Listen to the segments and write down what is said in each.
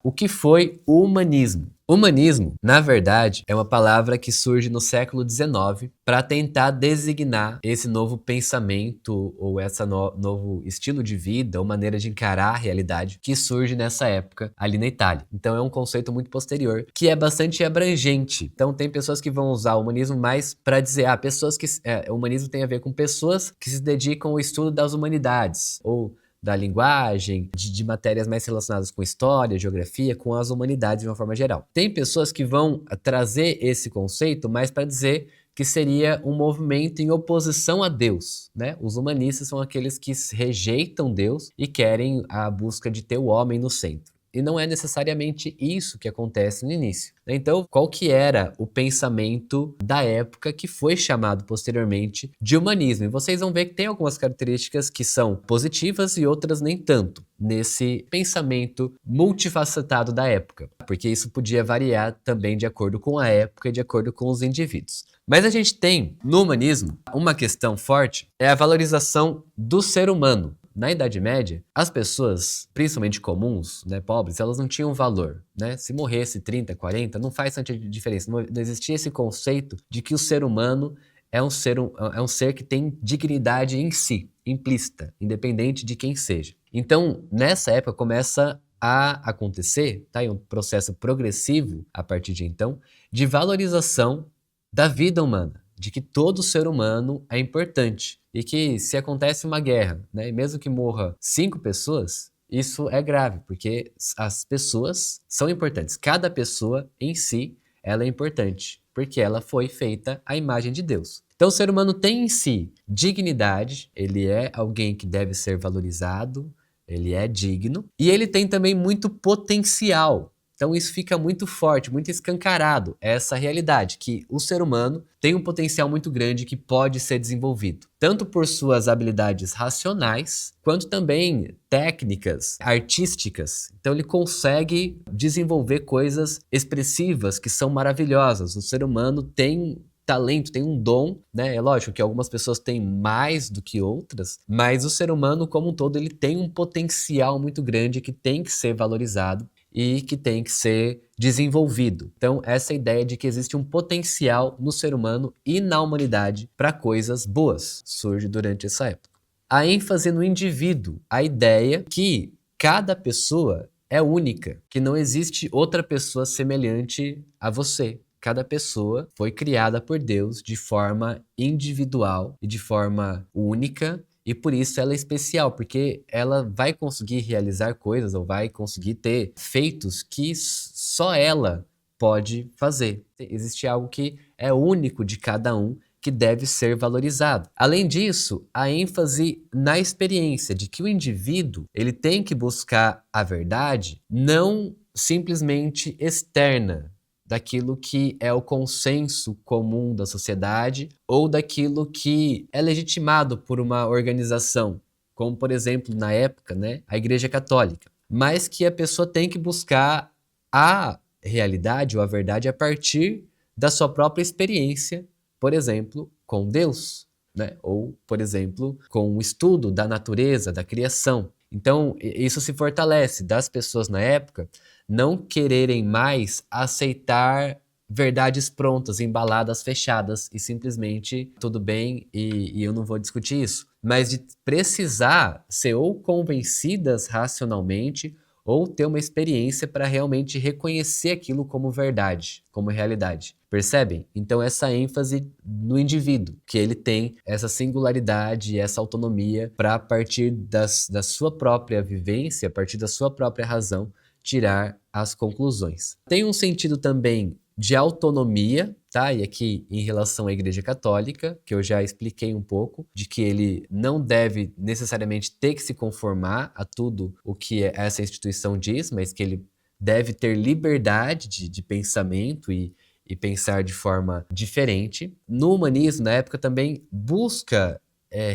O que foi o humanismo? Humanismo, na verdade, é uma palavra que surge no século XIX para tentar designar esse novo pensamento ou esse novo estilo de vida ou maneira de encarar a realidade que surge nessa época ali na Itália. Então é um conceito muito posterior que é bastante abrangente. Então tem pessoas que vão usar o humanismo mais para dizer, pessoas que o humanismo tem a ver com pessoas que se dedicam ao estudo das humanidades ou da linguagem, de matérias mais relacionadas com história, geografia, com as humanidades de uma forma geral. Tem pessoas que vão trazer esse conceito mais para dizer que seria um movimento em oposição a Deus, né? Os humanistas são aqueles que rejeitam Deus e querem a busca de ter o homem no centro. E não é necessariamente isso que acontece no início. Então, qual que era o pensamento da época que foi chamado posteriormente de humanismo? E vocês vão ver que tem algumas características que são positivas e outras nem tanto nesse pensamento multifacetado da época, porque isso podia variar também de acordo com a época e de acordo com os indivíduos. Mas a gente tem no humanismo uma questão forte, é a valorização do ser humano. Na Idade Média, as pessoas, principalmente comuns, né, pobres, elas não tinham valor, né? Se morresse 30, 40, não faz tanta diferença. Não existia esse conceito de que o ser humano é um ser que tem dignidade em si, implícita, independente de quem seja. Então, nessa época, começa a acontecer, tá? Um processo progressivo, a partir de então, de valorização da vida humana, de que todo ser humano é importante e que se acontece uma guerra, né, e mesmo que morra 5 pessoas, isso é grave, porque as pessoas são importantes. Cada pessoa em si, ela é importante, porque ela foi feita à imagem de Deus. Então o ser humano tem em si dignidade, ele é alguém que deve ser valorizado, ele é digno, e ele tem também muito potencial. Então isso fica muito forte, muito escancarado, essa realidade, que o ser humano tem um potencial muito grande que pode ser desenvolvido, tanto por suas habilidades racionais, quanto também técnicas, artísticas. Então ele consegue desenvolver coisas expressivas que são maravilhosas. O ser humano tem talento, tem um dom, né? É lógico que algumas pessoas têm mais do que outras, mas o ser humano como um todo, ele tem um potencial muito grande que tem que ser valorizado e que tem que ser desenvolvido. Então, essa ideia de que existe um potencial no ser humano e na humanidade para coisas boas surge durante essa época. A ênfase no indivíduo, a ideia que cada pessoa é única, que não existe outra pessoa semelhante a você. Cada pessoa foi criada por Deus de forma individual e de forma única, e por isso ela é especial, porque ela vai conseguir realizar coisas ou vai conseguir ter feitos que só ela pode fazer. Existe algo que é único de cada um, que deve ser valorizado. Além disso, a ênfase na experiência de que o indivíduo ele tem que buscar a verdade não simplesmente externa, daquilo que é o consenso comum da sociedade ou daquilo que é legitimado por uma organização, como por exemplo na época, né, a Igreja Católica, mas que a pessoa tem que buscar a realidade ou a verdade a partir da sua própria experiência, por exemplo, com Deus, né, ou por exemplo, com o estudo da natureza, da criação. Então, isso se fortalece das pessoas na época não quererem mais aceitar verdades prontas, embaladas, fechadas e simplesmente tudo bem e eu não vou discutir isso, mas de precisar ser ou convencidas racionalmente ou ter uma experiência para realmente reconhecer aquilo como verdade, como realidade. Percebem? Então essa ênfase no indivíduo, que ele tem essa singularidade, essa autonomia para a partir da sua própria vivência, a partir da sua própria razão, tirar as conclusões. Tem um sentido também de autonomia, tá? E aqui em relação à Igreja Católica, que eu já expliquei um pouco, de que ele não deve necessariamente ter que se conformar a tudo o que essa instituição diz, mas que ele deve ter liberdade de pensamento e pensar de forma diferente. No humanismo, na época, também busca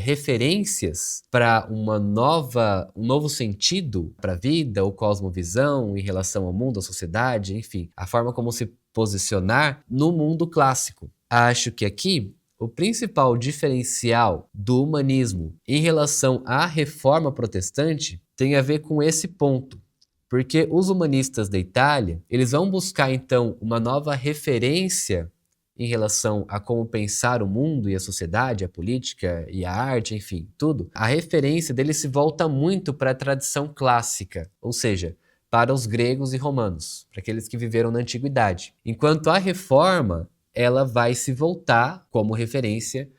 referências para um novo sentido para a vida, ou cosmovisão em relação ao mundo, à sociedade, enfim, a forma como se posicionar no mundo clássico. Acho que aqui o principal diferencial do humanismo em relação à reforma protestante tem a ver com esse ponto, Porque os humanistas da Itália, eles vão buscar então uma nova referência em relação a como pensar o mundo e a sociedade, a política e a arte, enfim, tudo. A referência deles se volta muito para a tradição clássica, ou seja, para os gregos e romanos, para aqueles que viveram na antiguidade. Enquanto a reforma, ela vai se voltar como referência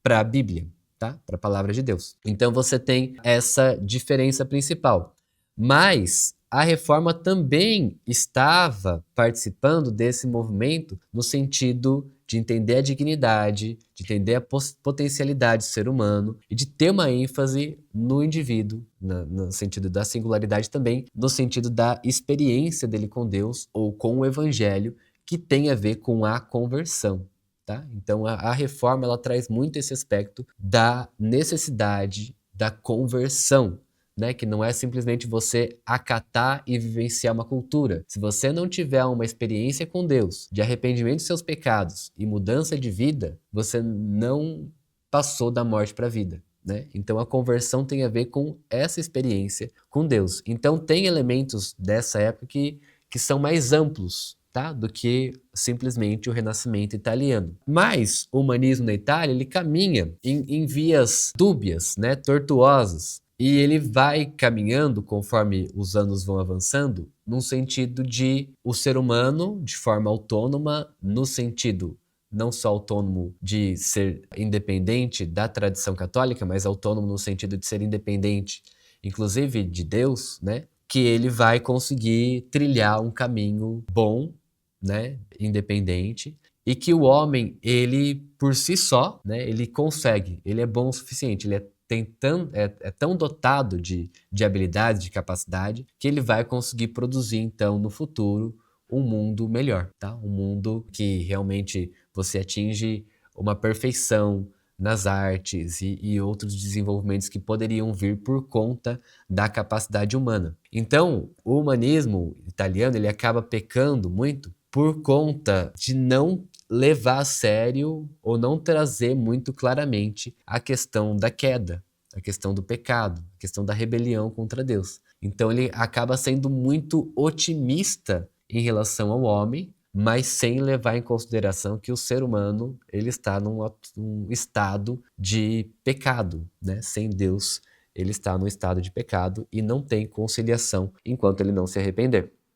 para a Bíblia, tá? Para a palavra de Deus. Então você tem essa diferença principal. Mas a reforma também estava participando desse movimento no sentido de entender a dignidade, de entender a potencialidade do ser humano e de ter uma ênfase no indivíduo, no sentido da singularidade também, no sentido da experiência dele com Deus ou com o evangelho, que tem a ver com a conversão. Tá? Então a reforma ela traz muito esse aspecto da necessidade da conversão, né? Que não é simplesmente você acatar e vivenciar uma cultura. Se você não tiver uma experiência com Deus, de arrependimento dos seus pecados e mudança de vida, você não passou da morte para a vida. Né? Então a conversão tem a ver com essa experiência com Deus. Então tem elementos dessa época que são mais amplos, tá? Do que simplesmente o Renascimento italiano. Mas o humanismo na Itália ele caminha em vias dúbias, né? Tortuosas. E ele vai caminhando, conforme os anos vão avançando, num sentido de o ser humano, de forma autônoma, no sentido não só autônomo de ser independente da tradição católica, mas autônomo no sentido de ser independente, inclusive de Deus, né? Que ele vai conseguir trilhar um caminho bom, né? Independente, e que o homem, ele por si só, né? Ele consegue, ele é bom o suficiente, ele é tão dotado de habilidade, de capacidade, que ele vai conseguir produzir, então, no futuro, um mundo melhor, tá? Um mundo que realmente você atinge uma perfeição nas artes e outros desenvolvimentos que poderiam vir por conta da capacidade humana. Então, o humanismo italiano, ele acaba pecando muito por conta de não levar a sério ou não trazer muito claramente a questão da queda, a questão do pecado, a questão da rebelião contra Deus. Então ele acaba sendo muito otimista em relação ao homem, mas sem levar em consideração que o ser humano ele está num estado de pecado, né? Sem Deus, ele está num estado de pecado e não tem conciliação enquanto ele não se arrepender.